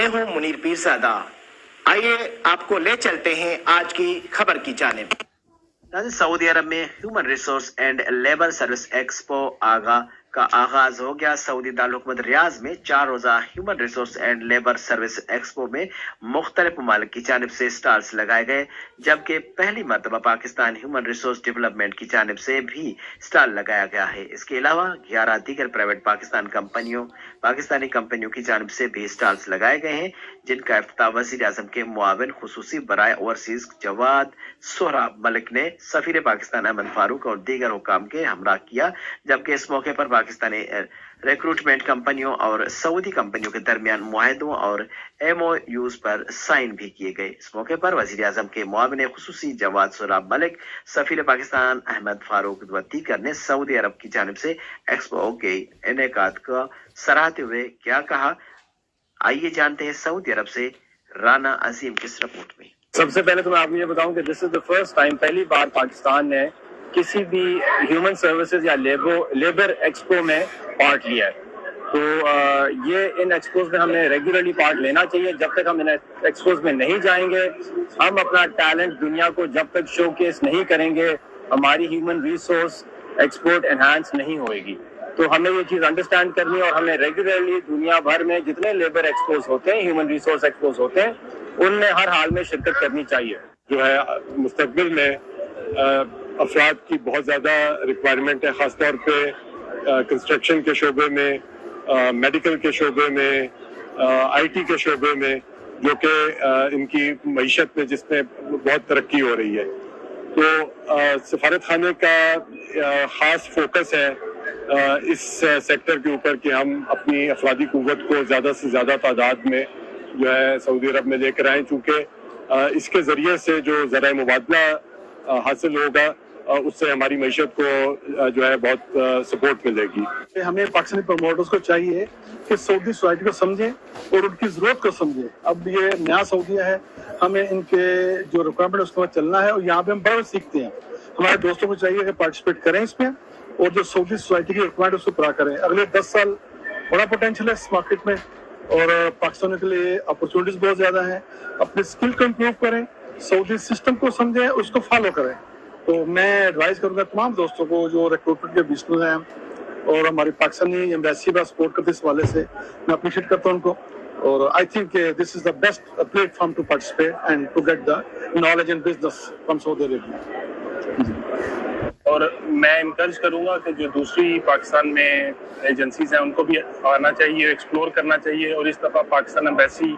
میں ہوں منیر پیرزادہ۔ آئیے آپ کو لے چلتے ہیں آج کی خبر کی جانب۔ سعودی عرب میں human resource and labour service expo کا آغاز ہو گیا۔ سعودی دارالحکومت ریاض میں 4 روزہ human resource and labour service expo میں مختلف ممالک کی جانب سے اسٹالز لگائے گئے، جبکہ پہلی مرتبہ پاکستان ہیومن ریسورس ڈیولپمنٹ کی جانب سے بھی اسٹال لگایا گیا ہے۔ اس کے علاوہ 11 دیگر پرائیویٹ پاکستانی کمپنیوں کی جانب سے بھی اسٹالز لگائے گئے ہیں، جن کا افتتاح وزیر اعظم کے معاون خصوصی برائے اوورسیز جواد سہراب ملک نے سفیر پاکستان احمد فاروق اور دیگر حکام کے ہمراہ کیا، جبکہ اس موقع پر پاکستانی ریکروٹمنٹ کمپنیوں اور سعودی کمپنیوں کے درمیان معاہدوں اور ایم او یوز پر سائن بھی کیے گئے۔ اس موقع پر وزیر اعظم کے معاون خصوصی جواد سہراب ملک، سفیر پاکستان احمد فاروق و دیگر نے سعودی عرب کی جانب سے ایکسپو کے انعقاد کو سراہتے ہوئے کیا کہا، آئیے جانتے ہیں سعودی عرب سے رانا عظیم کس رپورٹ میں۔ سب سے پہلے تو میں آپ کو یہ بتاؤں کہ دس از دا فرسٹ ٹائم، پہلی بار پاکستان نے کسی بھی ہیومن سروسز یا لیبر ایکسپو میں پارٹ لیا ہے۔ تو یہ ان ایکسپوز میں ہمیں ریگولرلی پارٹ لینا چاہیے۔ جب تک ہم ان ایکسپوز میں نہیں جائیں گے، ہم اپنا ٹیلنٹ دنیا کو جب تک شو کیس نہیں کریں گے، ہماری ہیومن ریسورس ایکسپورٹ انہانس نہیں ہوئے گی۔ تو ہمیں یہ چیز انڈرسٹینڈ کرنی ہے اور ہمیں ریگولرلی دنیا بھر میں جتنے لیبر ایکسپوز ہوتے ہیں، ہیومن ریسورس ایکسپوز ہوتے ہیں، ان میں ہر حال میں شرکت کرنی چاہیے۔ جو ہے مستقبل میں افراد کی بہت زیادہ ریکوائرمنٹ ہے، خاص طور پہ کنسٹرکشن کے شعبے میں، میڈیکل کے شعبے میں، آئی ٹی کے شعبے میں، جو کہ ان کی معیشت میں جس میں بہت ترقی ہو رہی ہے۔ تو سفارت خانے کا خاص فوکس ہے اس سیکٹر کے اوپر کہ ہم اپنی افرادی قوت کو زیادہ سے زیادہ تعداد میں جو ہے سعودی عرب میں لے کر آئیں، چونکہ اس کے ذریعے سے جو ذرائع مبادلہ حاصل ہوگا اس سے ہماری معیشت کو جو ہے بہت سپورٹ ملے گی۔ ہمیں پاکستانی پروموٹرز کو چاہیے کہ سعودی سوسائٹی کو سمجھیں اور ان کی ضرورت کو سمجھیں۔ اب یہ نیا سعودیہ ہے، ہمیں ان کے جو ریکوائرمنٹ اس کو چلنا ہے، اور یہاں پہ ہم بڑا سیکھتے ہیں۔ ہمارے دوستوں کو چاہیے کہ پارٹیسپیٹ کریں اس میں، اور جو سعودی سوسائٹی کی ریکوائرمنٹ اس کو پورا کریں۔ اگلے 10 سال بڑا پوٹینشیل ہے اس مارکیٹ میں، اور پاکستانیوں کے لیے اپرچونیٹیز بہت زیادہ ہیں۔ اپنے اسکل کو امپروو کریں، سعودی سسٹم کو سمجھیں، اس کو فالو کریں۔ تو میں ایڈوائز کروں گا تمام دوستوں کو جو ریکروٹمنٹ کے بزنس ہیں اور ہماری پاکستانی ایمبیسی کا سپورٹ کرتے اس حوالے سے، میں اپریشیٹ کرتا ہوں ان کو، اور I think this is the best platform to participate and to get the knowledge and business from Saudi Arabia. اور میں انکریج کروں گا کہ جو دوسری پاکستان میں ایجنسیز ہیں ان کو بھی آنا چاہیے، ایکسپلور کرنا چاہیے، اور اس دفعہ پاکستان ایمبیسی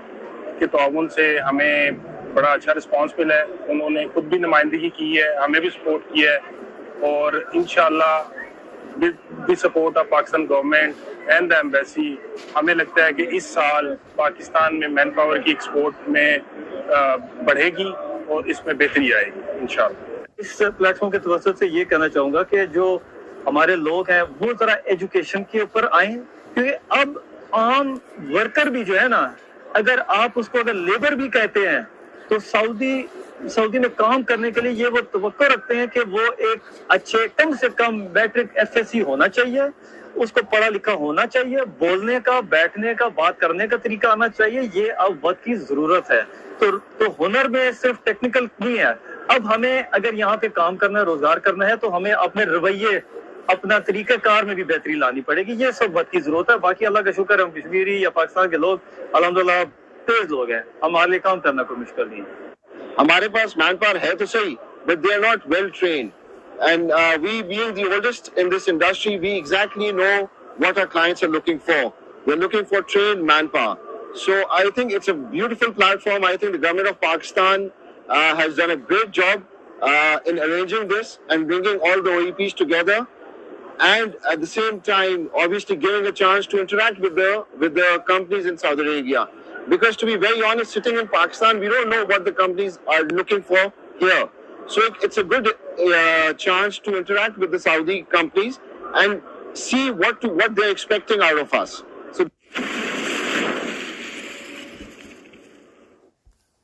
کے تعاون سے ہمیں بڑا اچھا رسپانس ملا ہے۔ انہوں نے خود بھی نمائندگی کی ہے، ہمیں بھی سپورٹ کیا ہے، اور انشاءاللہ the support of Pakistan government and the embassy, ہمیں لگتا ہے کہ اس سال پاکستان میں مین پاور کی ایکسپورٹ میں بڑھے گی اور اس میں بہتری آئے گی انشاءاللہ۔ اس پلیٹ فارم کے توسط سے یہ کہنا چاہوں گا کہ جو ہمارے لوگ ہیں وہ ذرا ایجوکیشن کے اوپر آئیں، کیونکہ اب عام ورکر بھی جو ہے نا، اگر آپ اس کو اگر لیبر بھی کہتے ہیں تو سعودی میں کام کرنے کے لیے یہ وہ توقع رکھتے ہیں کہ وہ ایک اچھے کم سے کم میٹرک FSC ہونا چاہیے، اس کو پڑھا لکھا ہونا چاہیے، بولنے کا، بیٹھنے کا، بات کرنے کا طریقہ آنا چاہیے۔ یہ اب وقت کی ضرورت ہے۔ تو ہنر میں صرف ٹیکنیکل نہیں ہے، اب ہمیں اگر یہاں پہ کام کرنا ہے، روزگار کرنا ہے، تو ہمیں اپنے رویے، اپنا طریقہ کار میں بھی بہتری لانی پڑے گی۔ یہ سب وقت کی ضرورت ہے۔ باقی اللہ کا شکر ہے، ہم کشمیری یا پاکستان کے لوگ الحمدللہ تیز لوگ ہیں، ہمارے لیے کام کرنا کوئی مشکل نہیں ہے۔ ہمارے پاس مین پاور ہے تو صحیح، but they are not well trained, and we being the oldest in this industry, we exactly know what our clients are looking for. They're looking for trained manpower. So I think it's a beautiful platform. I think the government of Pakistan has done a great job in arranging this and bringing all the OEPs together, and at the same time obviously giving a chance to interact with the companies in Saudi Arabia. Because to be very honest, sitting in Pakistan, we don't know what the companies are looking for here. So it's a good chance to interact with the Saudi companies and see what they're expecting out of us. So